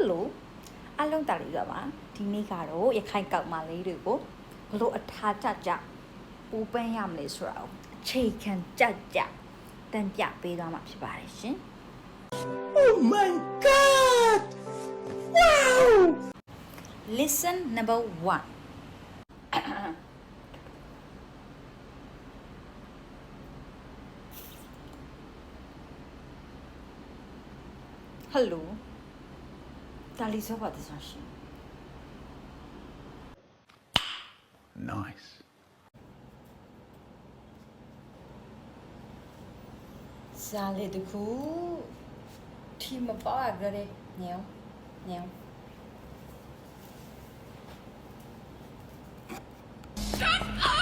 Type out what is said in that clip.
Hello အားလုံးတားလေးကြပါဒီနေ့ကတော့ရခိုင်ကောက်မလေးတွေကိုဘလို့အထားကြကြပူပန်းရမလဲဆိုတာကိုအခြေခံကြကြတန်ပြပေးသွားမှာဖြစ်ပါတယ်ရှင် Oh my god! Wow! Lesson number 1 Hello တားလေးဆိုပါတဲ့ဆိုရှင် Nice. စားလေတခုထီမပါကြတယ်ညောညော Shut up!